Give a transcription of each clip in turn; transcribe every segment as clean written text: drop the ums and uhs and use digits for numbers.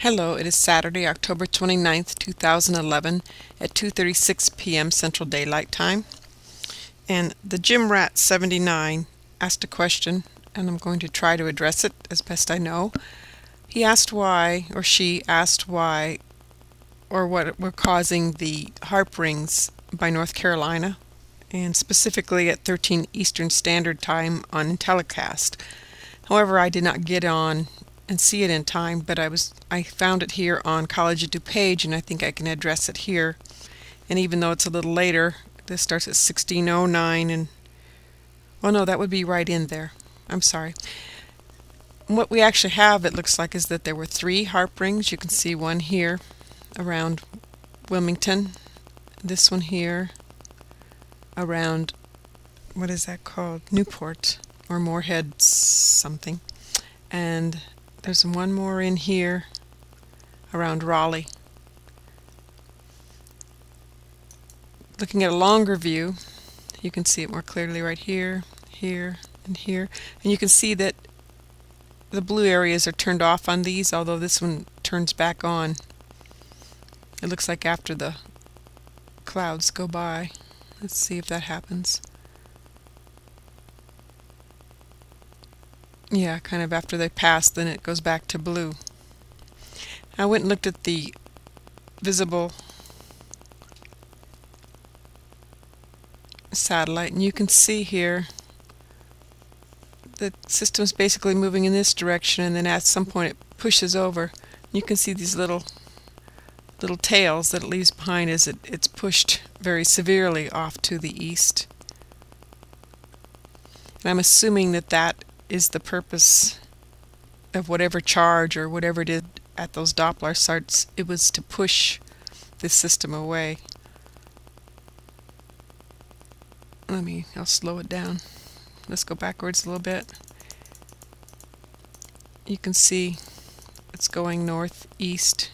Hello, it is Saturday, October 29th, 2011 at 2:36 p.m. Central Daylight Time. And the Gym Rat 79 asked a question, and I'm going to try to address it as best I know. He asked why, or she asked why, or what were causing the HAARP rings by North Carolina, and specifically at 13 Eastern Standard Time on telecast. However, I did not get on and see it in time, but I found it here on College of DuPage, and I think I can address it here. And even though it's a little later, this starts at 1609, and well, no, that would be right in there. I'm sorry. What we actually have, it looks like, is that there were 3 HAARP rings. You can see one here around Wilmington, this one here around, what is that called? Newport or Moorhead something, and there's one more in here around Raleigh. Looking at a longer view, you can see it more clearly right here, here, and here. And you can see that the blue areas are turned off on these, although this one turns back on. It looks like after the clouds go by. Let's see if that happens. Yeah, kind of after they pass, then it goes back to blue. I went and looked at the visible satellite, and you can see here the system's basically moving in this direction, and then at some point it pushes over. You can see these little tails that it leaves behind as it's pushed very severely off to the east. And I'm assuming that that is the purpose of whatever charge or whatever it did at those Doppler sites. It was to push this system away. I'll slow it down. Let's go backwards a little bit. You can see it's going northeast.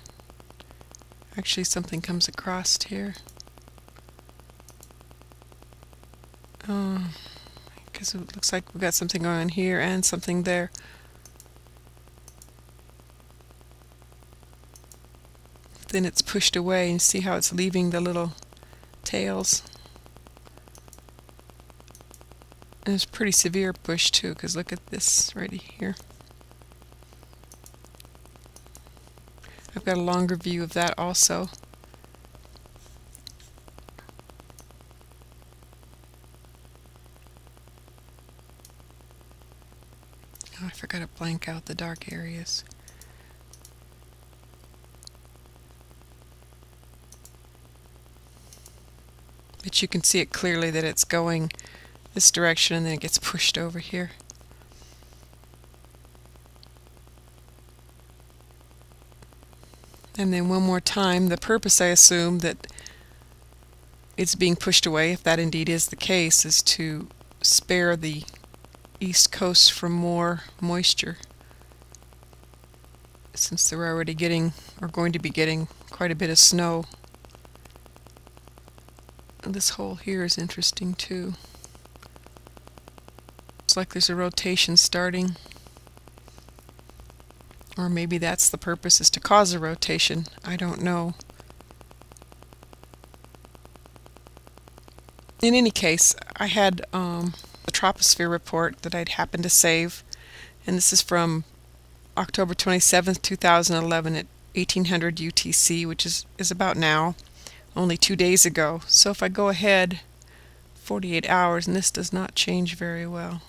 Actually, something comes across here. Because it looks like we've got something going on here and something there. Then it's pushed away, and see how it's leaving the little tails. And it's a pretty severe push too, because look at this right here. I've got a longer view of that also. Oh, I forgot to blank out the dark areas. But you can see it clearly that it's going this direction, and then it gets pushed over here. And then one more time, the purpose, I assume, that it's being pushed away, if that indeed is the case, is to spare the East Coast from more moisture, since they're already getting, or going to be getting, quite a bit of snow. And this hole here is interesting too. Looks like there's a rotation starting. Or maybe that's the purpose, is to cause a rotation. I don't know. In any case, I had the troposphere report that I'd happened to save, and this is from October 27th, 2011 at 1800 UTC, which is about now, only 2 days ago. So if I go ahead 48 hours, and this does not change very well.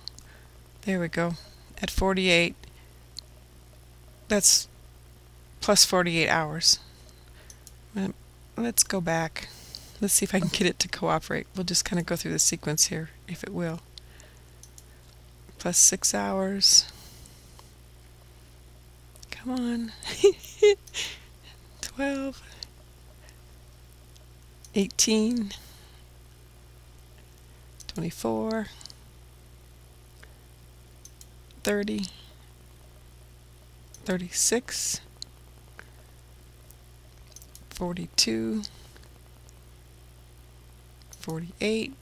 There we go. At 48, that's plus 48 hours. Let's go back. Let's see if I can get it to cooperate. We'll just kind of go through the sequence here, if it will. Plus 6 hours. Come on. 12. 18. 24. 30. 36. 42. 48.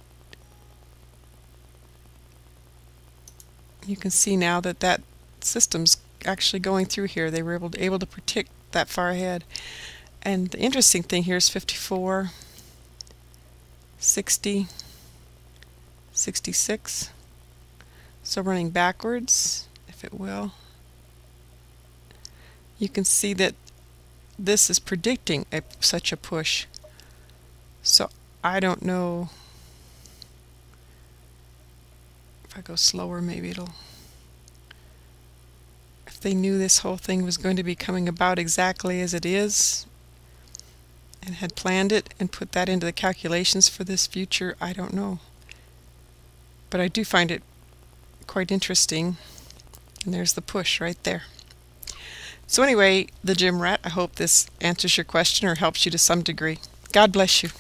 You can see now that that system's actually going through here. They were able to predict that far ahead. And the interesting thing here is 54, 60, 66. So running backwards, if it will, you can see that this is predicting such a push. So I don't know if I go slower, maybe it'll, if they knew this whole thing was going to be coming about exactly as it is and had planned it and put that into the calculations for this future, I don't know. But I do find it quite interesting. And there's the push right there. So anyway, the gym rat, I hope this answers your question or helps you to some degree. God bless you.